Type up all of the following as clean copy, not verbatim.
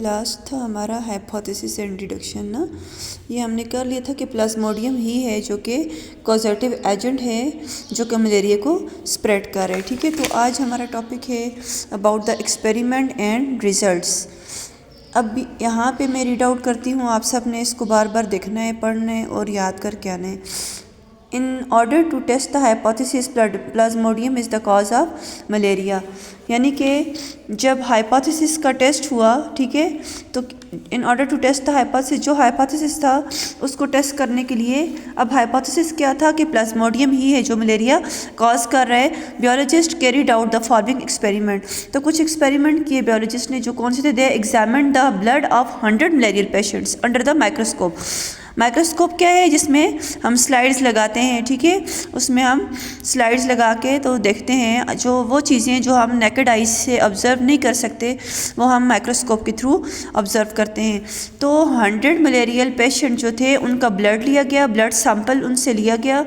Last था हमारा hypothesis and deduction ना। ये हमने कर लिया था कि प्लाज्मोडियम ही है जो कि कॉजेटिव एजेंट है जो कि मलेरिया को स्प्रेड कर रहा है। ठीक है, तो आज हमारा टॉपिक है about the experiment and results. अब यहाँ पे मैं रीड आउट करती हूँ, आप सब ने इसको बार बार देखना है, पढ़ना है और याद करके आना है। In order to test the hypothesis plasmodium is the cause of malaria, यानी कि जब हाइपोथेसिस का टेस्ट हुआ, ठीक है, तो in order to test the hypothesis, जो हाइपोथेसिस था उसको टेस्ट करने के लिए, अब हाइपोथेसिस क्या था कि प्लाज्मोडियम ही है जो मलेरिया कॉज कर रहा है। Biologist carried out the following experiment, तो कुछ एक्सपेरिमेंट किए बियोलॉजिस्ट ने, जो कौन से थे? They examine the blood of 100 malarial patients under the microscope. Microscope क्या है? जिसमें हम स्लाइड्स लगाते हैं, ठीक है, उसमें हम स्लाइड्स लगा के तो देखते हैं जो वो चीज़ें जो हम नेकेड आइज से ऑब्ज़र्व नहीं कर सकते वो हम माइक्रोस्कोप के थ्रू ऑब्ज़र्व करते हैं। तो 100 मलेरियल पेशेंट जो थे उनका ब्लड लिया गया, ब्लड सैंपल उनसे लिया गया।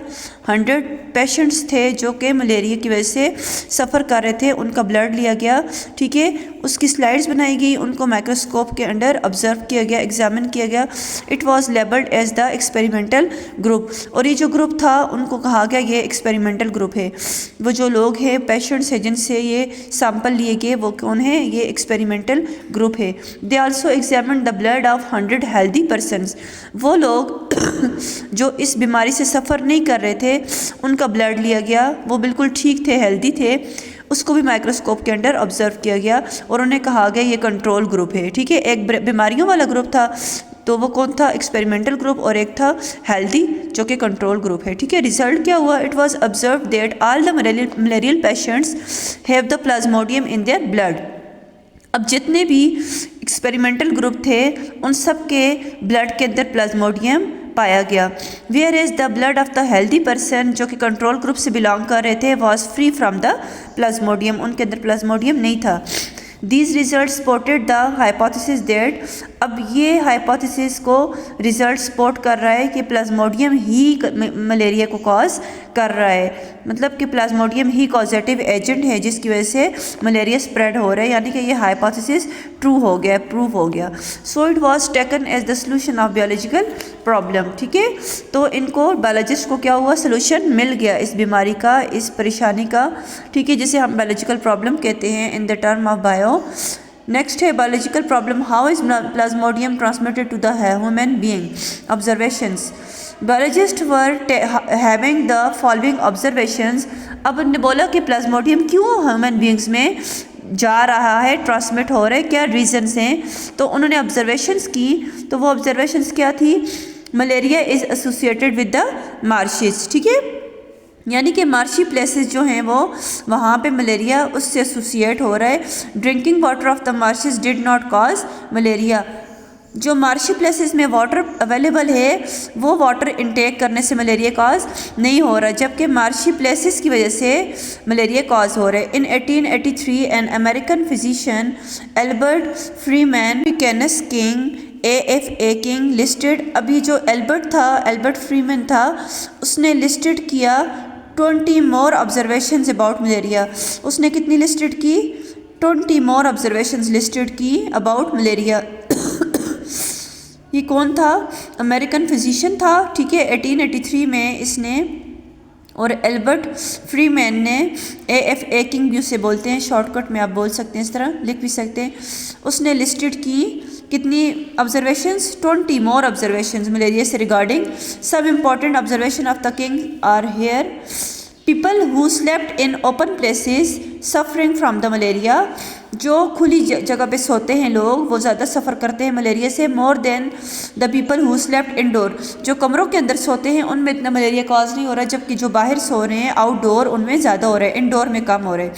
100 पेशेंट्स थे जो कि मलेरिया की वजह से सफ़र कर रहे थे, उनका ब्लड लिया गया, ठीक है, उसकी स्लाइड्स बनाई गई, उनको माइक्रोस्कोप के अंडर ऑब्ज़र्व किया गया, एग्जामिन किया गया। It was labelled as the experimental group, और ये जो ग्रुप था उनको कहा गया ये एक्सपेरिमेंटल ग्रुप है। वो जो लोग हैं, पेशेंट्स हैं जिनसे ये सैंपल लिए गए, वो कौन है? ये एक्सपेरिमेंटल ग्रुप है। They also examine the blood of 100 healthy persons, वो लोग जो इस बीमारी से सफ़र नहीं कर रहे थे उनका ब्लड लिया गया, वो बिल्कुल ठीक थे, हेल्दी थे, उसको भी माइक्रोस्कोप के अंडर ऑब्जर्व किया गया और उन्हें कहा गया ये कंट्रोल ग्रुप है। ठीक है, एक बीमारियों वाला ग्रुप था तो वो कौन था? एक्सपेरिमेंटल ग्रुप, और एक था हेल्दी जो कि कंट्रोल ग्रुप है। ठीक है, रिजल्ट क्या हुआ? It was observe that all the malarial patients have the Plasmodium in their blood. अब जितने भी एक्सपेरिमेंटल ग्रुप थे उन सब के ब्लड के अंदर प्लाज्मोडियम पाया गया। Where is the blood of the healthy person, जो कि कंट्रोल ग्रुप से बिलोंग कर रहे थे, was free from the plasmodium, उनके अंदर प्लाज्मोडियम नहीं था। These result supported the hypothesis that, अब ये हाइपोथेसिस को रिजल्ट सपोर्ट कर रहा है कि प्लाज्मोडियम ही मलेरिया को कॉज कर रहा है, मतलब कि प्लाज्मोडियम ही कॉजेटिव एजेंट है जिसकी वजह से मलेरिया स्प्रेड हो रहा है, यानी कि ये हाइपोथेसिस ट्रू हो गया, प्रूव हो गया। So it was taken as the solution of biological problem. ठीक है, तो इनको बायोलॉजिस्ट को क्या हुआ? सोल्यूशन मिल गया इस बीमारी का, इस परेशानी का, ठीक है, जिसे हम बायोलॉजिकल प्रॉब्लम कहते हैं in the term of bio. Next है biological problem, how is plasmodium transmitted to the human being. Observations, biologists were having the following observations। अब उन्होंने बोला कि प्लाज्मोडियम क्यों ह्यूमन बींग्स में जा रहा है, ट्रांसमिट हो रहा है, क्या रीजंस हैं? तो उन्होंने ऑब्जर्वेशंस की, तो वो ऑब्जर्वेशंस क्या थी? Malaria is associated with the marches, ठीक है, यानी कि मार्शी प्लेसेस जो हैं वो वहाँ पे मलेरिया उससे एसोसिएट हो रहा है। Drinking water of the marches did not cause malaria, जो मार्शी प्लेसेस में वाटर अवेलेबल है वो वाटर इनटेक करने से मलेरिया कॉज नहीं हो रहा, जबकि मार्शी प्लेसेस की वजह से मलेरिया कॉज हो रहा है। In 1883 an American physician Albert Freeman कैनस किंग AFA किंग लिस्टेड, अभी जो एल्बर्ट फ्रीमैन था उसने लिस्टेड किया 20 मोर ऑब्जर्वेशंस अबाउट मलेरिया। उसने कितनी लिस्टेड की? 20 मोर ऑब्जर्वेशंस लिस्टेड की अबाउट मलेरिया। ये कौन था? अमेरिकन फिजिशियन था, ठीक है, 1883 में इसने, और एल्बर्ट फ्रीमैन ने, AFA किंग भी उसे बोलते हैं, शॉर्टकट में आप बोल सकते हैं, इस तरह लिख भी सकते हैं। उसने लिस्टेड की कितनी ऑब्जर्वेशंस? 20 मोर ऑब्जर्वेशंस मलेरिया से रिगार्डिंग। सब important observation of the king are here. People who slept in open places suffering from the malaria, जो खुली जगह पे सोते हैं लोग वो ज़्यादा सफ़र करते हैं मलेरिया से, more than the people who slept indoor, जो कमरों के अंदर सोते हैं उनमें इतना मलेरिया कॉज नहीं हो रहा, जबकि जो बाहर सो रहे हैं आउटडोर उनमें ज़्यादा हो रहा है, इनडोर में कम हो रहा है।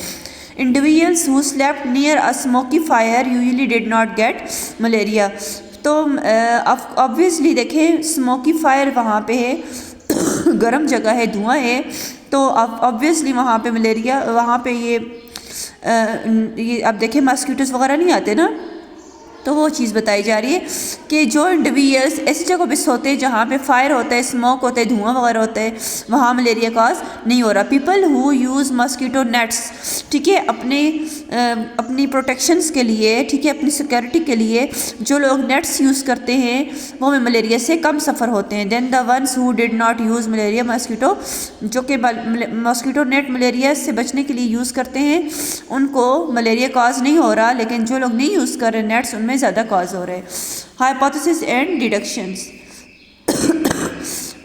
Individuals who slept near a smoky fire usually did not gate malaria, तो ऑब्वियसली देखें स्मोकी फायर वहाँ पे है, गर्म जगह है, धुआं है, तो ऑब्वियसली वहाँ पे मलेरिया, वहाँ पे ये आप देखें मॉस्किटोस वगैरह नहीं आते ना, तो वो चीज़ बताई जा रही है कि जो इंडिविजुअल्स ऐसी जगह पे सोते हैं जहाँ पे फायर होता है, स्मोक होता है, धुआं वगैरह होता है, वहाँ मलेरिया कॉज नहीं हो रहा। People who use mosquito nets, ठीक है, अपनी प्रोटेक्शंस के लिए, ठीक है, अपनी सिक्योरिटी के लिए जो लोग नेट्स यूज़ करते हैं वो में मलेरिया से कम सफ़र होते हैं। Then the ones who did not use malaria mosquito, जो कि मस्कीटो नेट मलेरिया से बचने के लिए यूज़ करते हैं, उनको मलेरिया कॉज नहीं हो रहा, लेकिन जो लोग नहीं यूज़ कर रहे नेट्स उनमें ज़्यादा कॉज हो रहे हैं। Hypothesis and deductions.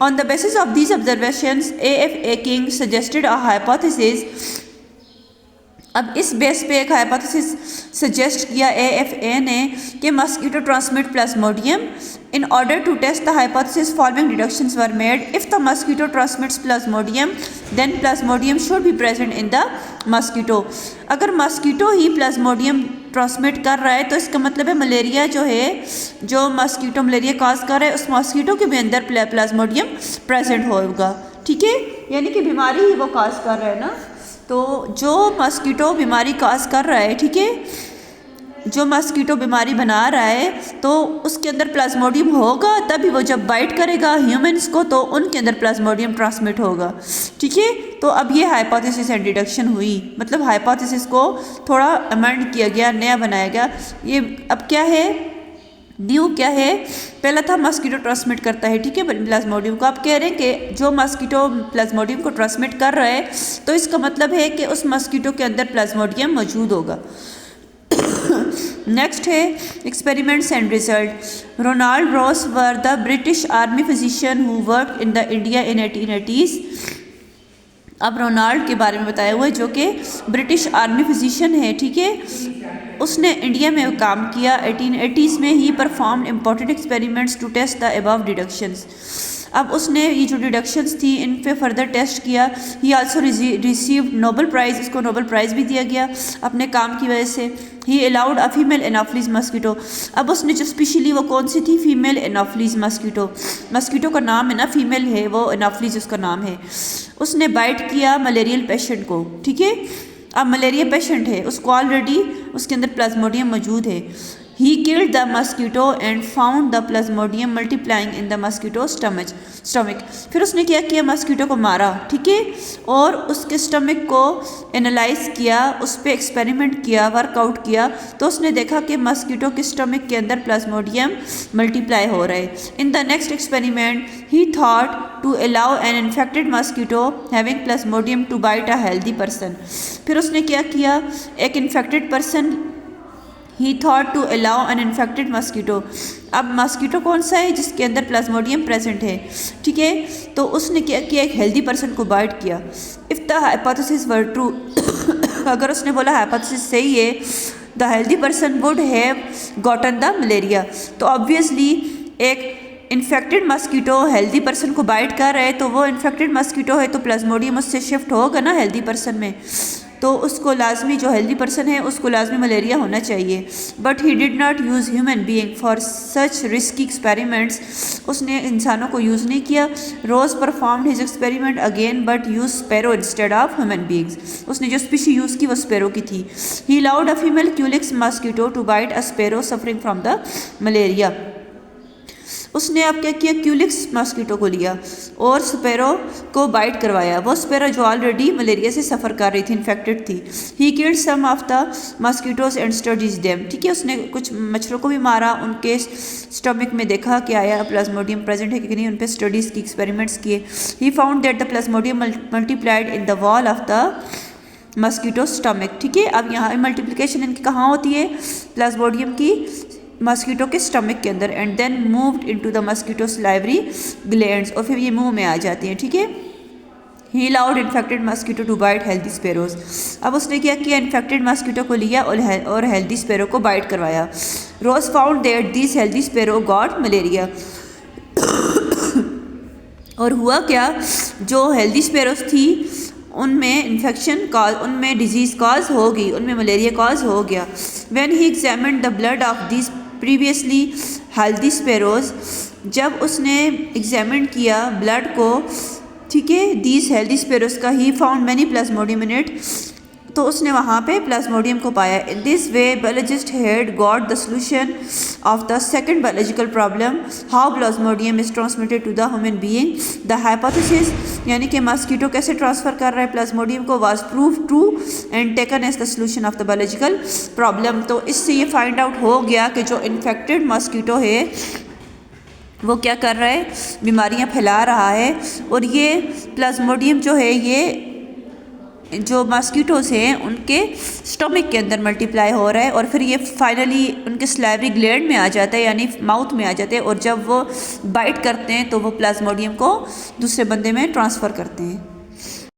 On the basis of these observations, A.F.A. King suggested a hypothesis. अब इस बेस पे एक हाइपोथेसिस सजेस्ट किया AFA ने कि mosquito transmit plasmodium. In order to test the hypothesis following deductions were made. If the mosquito transmits plasmodium then plasmodium should be present in the mosquito. अगर mosquito ही plasmodium transmit कर रहा है तो इसका मतलब है मलेरिया जो है, जो मस्कीटो मलेरिया कॉज कर रहा है, उस मस्कीटो के भी अंदर प्लाज्मोडियम प्रेजेंट होगा, ठीक है, यानी कि बीमारी ही वो कॉज कर रहा है ना। तो जो मस्कीटो बीमारी कॉज कर रहा है, ठीक है, जो मस्कीटो बीमारी बना रहा है, तो उसके अंदर प्लाज्मोडियम होगा, तभी वो जब बाइट करेगा ह्यूमंस को तो उनके अंदर प्लाज्मोडियम ट्रांसमिट होगा, ठीक है। तो अब ये हाइपोथेसिस एंड डिडक्शन हुई, मतलब हाइपोथेसिस को थोड़ा अमेंड किया गया, नया बनाया गया। ये अब क्या है, न्यू क्या है, पहला था मस्कीटो ट्रांसमिट करता है, ठीक है, प्लाज्मोडियम को। आप कह रहे हैं कि जो मस्कीटो प्लाज्मोडियम को ट्रांसमिट कर रहा है तो इसका मतलब है कि उस मस्कीटो के अंदर प्लाज्मोडियम मौजूद होगा। नेक्स्ट है experiments and result. Ronald Ross were the British army physician who work in the India in 1880s। अब रोनाल्ड के बारे में बताया हुआ है, जो कि ब्रिटिश आर्मी फिजिशियन है, ठीक है, उसने इंडिया में काम किया। 1880s में ही perform important experiments to test the above deductions. अब उसने ये जो डिडक्शंस थी इन पे फर्दर टेस्ट किया। He also received Nobel prize, इसको नोबल प्राइज़ भी दिया गया अपने काम की वजह से। He allowed a female Anopheles mosquito. अब उसने जो स्पेशली वो कौन सी थी, फीमेल एनाफ्लीज मस्कीटो। मस्कीटो का नाम है ना, फीमेल है वो, एनाफ्लीज उसका नाम है। उसने बाइट किया मलेरियल पेशेंट को, ठीक है। अब मलेरिया पेशेंट है, उसको ऑलरेडी उसके अंदर प्लाज्मोडियम मौजूद है। He killed the mosquito and found the plasmodium multiplying in the mosquito stomach। फिर उसने क्या किया, मस्कीटो को मारा, ठीक है, और उसके स्टमक को एनालाइज किया, उस पर एक्सपेरिमेंट किया, वर्कआउट किया, तो उसने देखा कि मस्कीटो के स्टमक के अंदर प्लाज्मोडियम मल्टीप्लाई हो रहा है। In the next experiment he thought to allow an infected mosquito having plasmodium to bite a healthy person. फिर उसने क्या किया, एक infected person, he thought to allow an infected mosquito. अब मस्कीटो कौन सा है, जिसके अंदर प्लाज्मोडियम प्रेजेंट है, ठीक है, तो उसने क्या किया, एक हेल्दी पर्सन को बाइट किया। If the hypothesis were true, अगर उसने बोला हाइपोथेसिस सही है, the healthy person would have gotten the malaria, तो ऑब्वियसली एक इन्फेक्टेड मस्कीटो हेल्दी पर्सन को बाइट कर रहा है, तो वो इन्फेक्टेड मस्कीटो है तो प्लाज्मोडियम उससे शिफ्ट होगा ना हेल्दी पर्सन में, तो उसको लाजमी, जो हेल्दी पर्सन है उसको लाजमी मलेरिया होना चाहिए। But he did not use human being for such risky experiments. उसने इंसानों को यूज़ नहीं किया। Ross performed his experiment again but use sparrow instead of human beings. उसने जो स्पीशी यूज़ की वो स्पैरो की थी। He allowed a female Culex mosquito to bite a sparrow suffering from the malaria. उसने अब क्या किया, क्यूलिक्स मस्कीटो को लिया और स्पैरो को बाइट करवाया। वो स्पैरो जो ऑलरेडी मलेरिया से सफ़र कर रही थी, इन्फेक्टेड थी। He killed some of the mosquitoes and studies them, ठीक है, उसने कुछ मच्छरों को भी मारा, उनके स्टमक में देखा कि आया प्लाज्मोडियम प्रेजेंट है कि नहीं, उन पर स्टडीज़ की, एक्सपेरिमेंट्स किए। He found that the Plasmodium multiplied in the wall of the mosquito stomach, ठीक है। अब यहाँ मल्टीप्लिकेशन इनकी कहाँ होती है, प्लाज्मोडियम की मस्कीटो के स्टमक के अंदर, and then moved into the mosquito salivary glands, और फिर ये मुंह में आ जाती हैं, ठीक है। He allowed infected mosquito to bite healthy sparrows. अब उसने क्या किया, इन्फेक्टेड मस्कीटो को लिया और हेल्दी स्पैरो को बाइट करवाया। Ross found that this healthy sparrow got malaria. और हुआ क्या, जो हेल्दी स्पैरोज थी उनमें इन्फेक्शन कॉज, उनमें डिजीज़ कॉज हो गई, उनमें मलेरिया कॉज हो गया। When he examined the blood of this previously healthy sparrows, जब उसने एग्जामिन किया ब्लड को, ठीक है, दीज हेल्दी स्पैरोज का, he found many plasmodium in it, तो उसने वहाँ पे प्लाज्मोडियम को पाया। In this way biologist had got the solution of the second biological problem, how plasmodium is transmitted to the human being. The hypothesis यानी कि mosquito कैसे transfer कर रहा है प्लाज्मोडियम को, was prove true and taken as the solution of the biological problem. तो इससे ये फाइंड आउट हो गया कि जो इन्फेक्टेड मस्कीटो है वो क्या कर रहा है, बीमारियां फैला रहा है, और ये प्लाज्मोडियम जो है ये जो मस्कीटोस हैं उनके स्टमक के अंदर मल्टीप्लाई हो रहा है, और फिर ये फाइनली उनके स्लाइवरी ग्लैंड में आ जाता है यानी माउथ में आ जाते हैं, और जब वो बाइट करते हैं तो वो प्लाज्मोडियम को दूसरे बंदे में ट्रांसफ़र करते हैं।